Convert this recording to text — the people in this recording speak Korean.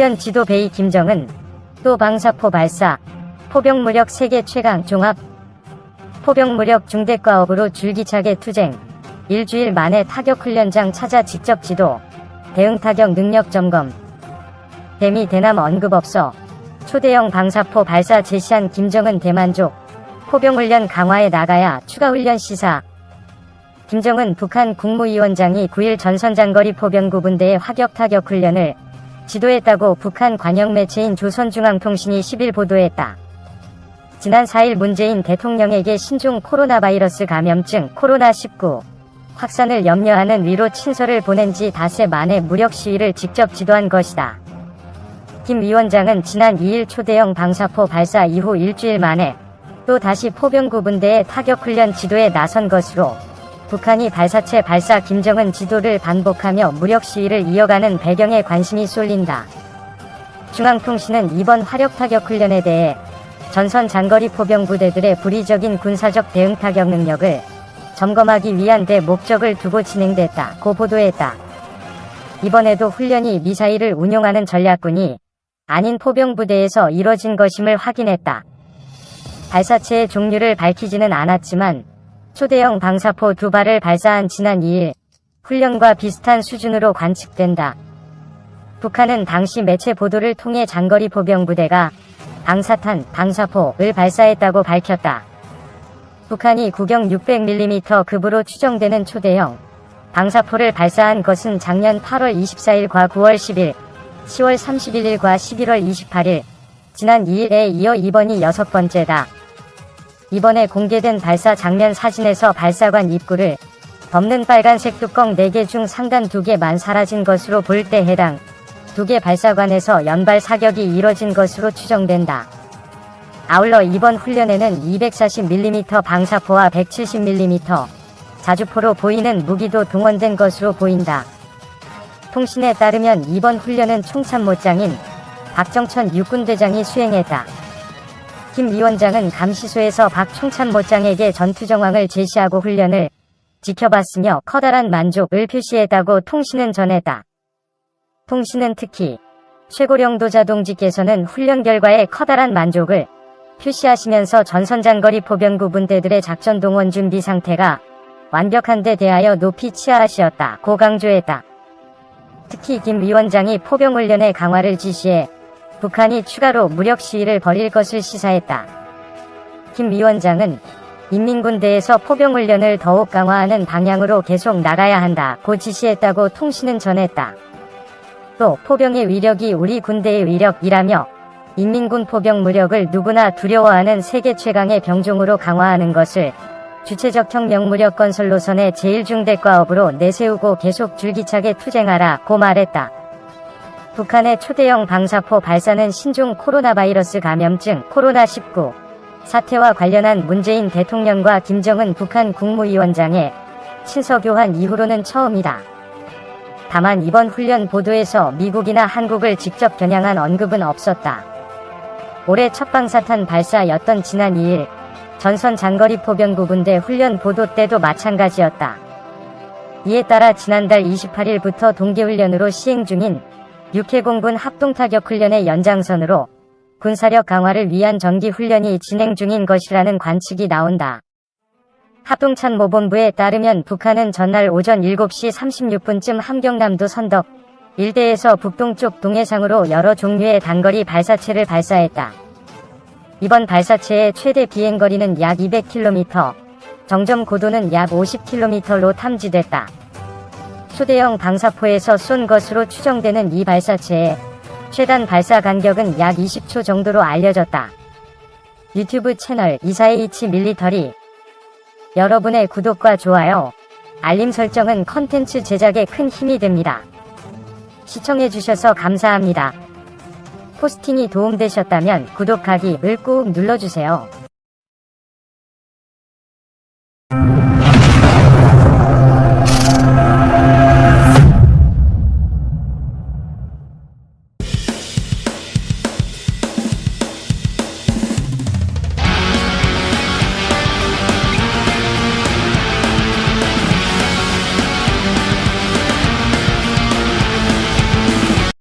훈련 지도 베이 김정은, 또 방사포 발사, 포병무력 세계 최강 종합 포병무력 중대과업으로 줄기차게 투쟁, 일주일 만에 타격훈련장 찾아 직접 지도, 대응타격 능력 점검. 대미 대남 언급 없어. 초대형 방사포 발사 제시한 김정은 대만족. 포병훈련 강화에 나가야 추가 훈련 시사. 김정은 북한 국무위원장이 9일 전선장거리 포병구 분대의 화격타격 훈련을 지도했다고 북한 관영 매체인 조선중앙통신이 10일 보도했다. 지난 4일 문재인 대통령에게 신종 코로나 바이러스 감염증 코로나19 확산을 염려하는 위로 친서를 보낸 지 닷새 만에 무력 시위를 직접 지도한 것이다. 김 위원장은 지난 2일 초대형 방사포 발사 이후 일주일 만에 또 다시 포병구 분대의 타격훈련 지도에 나선 것으로 북한이 발사체 발사 김정은 지도를 반복하며 무력 시위를 이어가는 배경에 관심이 쏠린다. 중앙통신은 이번 화력타격 훈련에 대해 전선 장거리 포병부대들의 불의적인 군사적 대응타격 능력을 점검하기 위한 데 목적을 두고 진행됐다고 보도했다. 이번에도 훈련이 미사일을 운용하는 전략군이 아닌 포병부대에서 이뤄진 것임을 확인했다. 발사체의 종류를 밝히지는 않았지만 초대형 방사포 2발을 발사한 지난 2일 훈련과 비슷한 수준으로 관측된다. 북한은 당시 매체 보도를 통해 장거리 포병부대가 방사탄, 방사포를 발사했다고 밝혔다. 북한이 구경 600mm 급으로 추정되는 초대형 방사포를 발사한 것은 작년 8월 24일과 9월 10일, 10월 31일과 11월 28일, 지난 2일에 이어 이번이 6번째다. 이번에 공개된 발사 장면 사진에서 발사관 입구를 덮는 빨간색 뚜껑 4개 중 상단 2개만 사라진 것으로 볼 때 해당 2개 발사관에서 연발 사격이 이뤄진 것으로 추정된다. 아울러 이번 훈련에는 240mm 방사포와 170mm 자주포로 보이는 무기도 동원된 것으로 보인다. 통신에 따르면 이번 훈련은 총参谋장인 박정천 육군대장이 수행했다. 김 위원장은 감시소에서 박 총参谋장에게 전투 정황을 제시하고 훈련을 지켜봤으며 커다란 만족을 표시했다고 통신은 전했다. 통신은 특히 최고령도 자동지께서는 훈련 결과에 커다란 만족을 표시하시면서 전선장거리 포병구 분대들의 작전 동원 준비 상태가 완벽한 데 대하여 높이 치하하시었다고 강조했다. 특히 김 위원장이 포병훈련의 강화를 지시해 북한이 추가로 무력 시위를 벌일 것을 시사했다. 김 위원장은 인민군대에서 포병훈련을 더욱 강화하는 방향으로 계속 나가야 한다고 지시했다고 통신은 전했다. 또 포병의 위력이 우리 군대의 위력이라며 인민군 포병 무력을 누구나 두려워하는 세계 최강의 병종으로 강화하는 것을 주체적 혁명무력 건설 노선의 제1중대과업으로 내세우고 계속 줄기차게 투쟁하라고 말했다. 북한의 초대형 방사포 발사는 신종 코로나 바이러스 감염증 코로나19 사태와 관련한 문재인 대통령과 김정은 북한 국무위원장의 친서 교환 이후로는 처음이다. 다만 이번 훈련 보도에서 미국이나 한국을 직접 겨냥한 언급은 없었다. 올해 첫 방사탄 발사였던 지난 2일 전선 장거리 포병구 분대 훈련 보도 때도 마찬가지였다. 이에 따라 지난달 28일부터 동계훈련으로 시행 중인 육해공군 합동타격훈련의 연장선으로 군사력 강화를 위한 정기훈련이 진행 중인 것이라는 관측이 나온다. 합동참모본부에 따르면 북한은 전날 오전 7시 36분쯤 함경남도 선덕 일대에서 북동쪽 동해상으로 여러 종류의 단거리 발사체를 발사했다. 이번 발사체의 최대 비행거리는 약 200km, 정점 고도는 약 50km로 탐지됐다. 초대형 방사포에서 쏜 것으로 추정되는 이 발사체의 최단 발사 간격은 약 20초 정도로 알려졌다. 유튜브 채널 이사이치 밀리터리. 여러분의 구독과 좋아요, 알림 설정은 컨텐츠 제작에 큰 힘이 됩니다. 시청해주셔서 감사합니다. 포스팅이 도움되셨다면 구독하기를 꾹 눌러주세요.